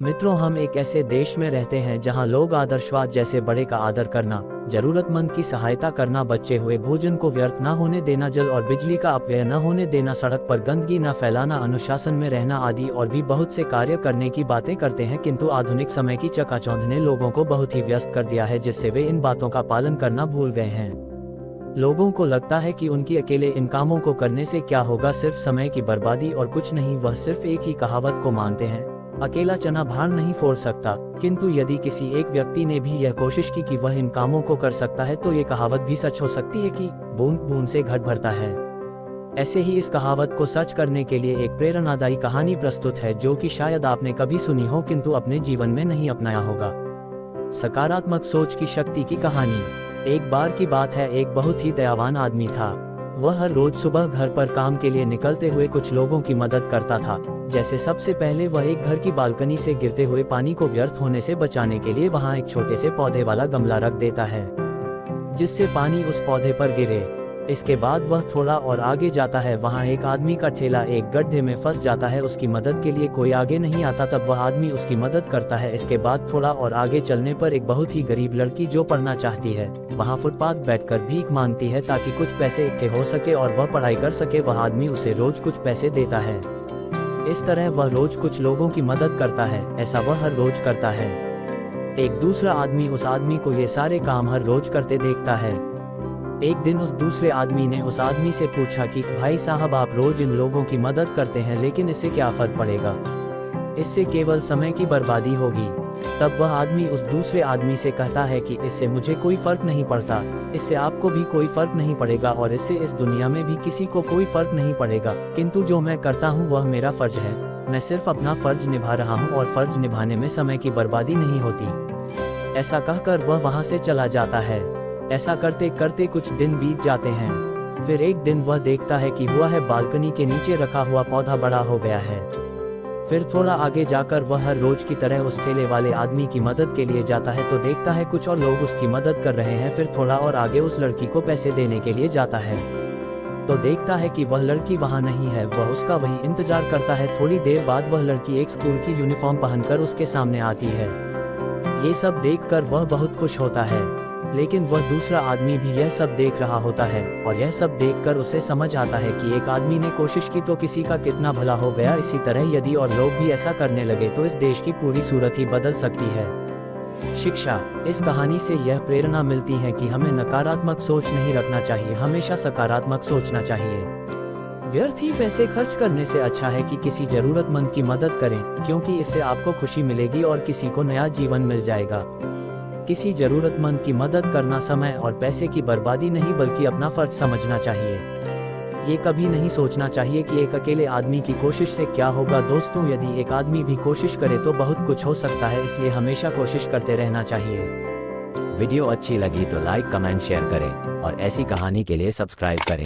मित्रों, हम एक ऐसे देश में रहते हैं जहां लोग आदर्शवाद जैसे बड़े का आदर करना, जरूरतमंद की सहायता करना, बचे हुए भोजन को व्यर्थ न होने देना, जल और बिजली का अपव्यय न होने देना, सड़क पर गंदगी न फैलाना, अनुशासन में रहना आदि और भी बहुत से कार्य करने की बातें करते हैं। किंतु आधुनिक समय की चकाचौंध ने लोगों को बहुत ही व्यस्त कर दिया है, जिससे वे इन बातों का पालन करना भूल गए हैं। लोगों को लगता है कि उनकी अकेले इन कामों को करने से क्या होगा, सिर्फ समय की बर्बादी और कुछ नहीं। वह सिर्फ एक ही कहावत को मानते हैं, अकेला चना भार नहीं फोड़ सकता। किंतु यदि किसी एक व्यक्ति ने भी यह कोशिश की कि वह इन कामों को कर सकता है, तो ये कहावत भी सच हो सकती है कि बूंद बूंद से घट भरता है। ऐसे ही इस कहावत को सच करने के लिए एक प्रेरणादायी कहानी प्रस्तुत है, जो कि शायद आपने कभी सुनी हो किंतु अपने जीवन में नहीं अपनाया होगा। सकारात्मक सोच की शक्ति की कहानी। एक बार की बात है, एक बहुत ही दयावान आदमी था। वह हर रोज सुबह घर पर काम के लिए निकलते हुए कुछ लोगों की मदद करता था। जैसे सबसे पहले वह एक घर की बालकनी से गिरते हुए पानी को व्यर्थ होने से बचाने के लिए वहां एक छोटे से पौधे वाला गमला रख देता है, जिससे पानी उस पौधे पर गिरे। इसके बाद वह थोड़ा और आगे जाता है, वहां एक आदमी का ठेला एक गड्ढे में फंस जाता है। उसकी मदद के लिए कोई आगे नहीं आता, तब वह आदमी उसकी मदद करता है। इसके बाद थोड़ा और आगे चलने पर एक बहुत ही गरीब लड़की जो पढ़ना चाहती है, वहां फुटपाथ बैठकर भीख मांगती है ताकि कुछ पैसे इकट्ठे हो सके और वह पढ़ाई कर सके। वह आदमी उसे रोज कुछ पैसे देता है। इस तरह वह रोज कुछ लोगों की मदद करता है। ऐसा वह हर रोज करता है। एक दूसरा आदमी उस आदमी को ये सारे काम हर रोज करते देखता है। एक दिन उस दूसरे आदमी ने उस आदमी से पूछा कि भाई साहब, आप रोज इन लोगों की मदद करते हैं, लेकिन इससे क्या फर्क पड़ेगा? इससे केवल समय की बर्बादी होगी। तब वह आदमी उस दूसरे आदमी से कहता है कि इससे मुझे कोई फर्क नहीं पड़ता, इससे आपको भी कोई फर्क नहीं पड़ेगा और इससे इस दुनिया में भी किसी को कोई फर्क नहीं पड़ेगा। किंतु जो मैं करता हूँ वह मेरा फर्ज है। मैं सिर्फ अपना फर्ज निभा रहा हूँ और फर्ज निभाने में समय की बर्बादी नहीं होती। ऐसा कहकर वह वहाँ से चला जाता है। ऐसा करते करते कुछ दिन बीत जाते हैं। फिर एक दिन वह देखता है कि हुआ है बालकनी के नीचे रखा हुआ पौधा बड़ा हो गया है। फिर थोड़ा आगे जाकर वह हर रोज की तरह उस ठेले वाले आदमी की मदद के लिए जाता है, तो देखता है कुछ और लोग उसकी मदद कर रहे हैं। फिर थोड़ा और आगे उस लड़की को पैसे देने के लिए जाता है, तो देखता है कि वह लड़की वहाँ नहीं है। वह उसका वही इंतजार करता है। थोड़ी देर बाद वह लड़की एक स्कूल की यूनिफॉर्म पहनकर उसके सामने आती है। ये सब देखकर वह बहुत खुश होता है, लेकिन वह दूसरा आदमी भी यह सब देख रहा होता है और यह सब देखकर उसे समझ आता है कि एक आदमी ने कोशिश की तो किसी का कितना भला हो गया। इसी तरह यदि और लोग भी ऐसा करने लगे तो इस देश की पूरी सूरत ही बदल सकती है। शिक्षा। इस कहानी से यह प्रेरणा मिलती है कि हमें नकारात्मक सोच नहीं रखना चाहिए, हमेशा सकारात्मक सोचना चाहिए। व्यर्थ ही पैसे खर्च करने से अच्छा है कि किसी जरूरतमंद की मदद करें, क्योंकि इससे आपको खुशी मिलेगी और किसी को नया जीवन मिल जाएगा। किसी जरूरतमंद की मदद करना समय और पैसे की बर्बादी नहीं, बल्कि अपना फर्ज समझना चाहिए। ये कभी नहीं सोचना चाहिए कि एक अकेले आदमी की कोशिश से क्या होगा। दोस्तों, यदि एक आदमी भी कोशिश करे तो बहुत कुछ हो सकता है, इसलिए हमेशा कोशिश करते रहना चाहिए। वीडियो अच्छी लगी तो लाइक, कमेंट, शेयर करें और ऐसी कहानी के लिए सब्सक्राइब करें।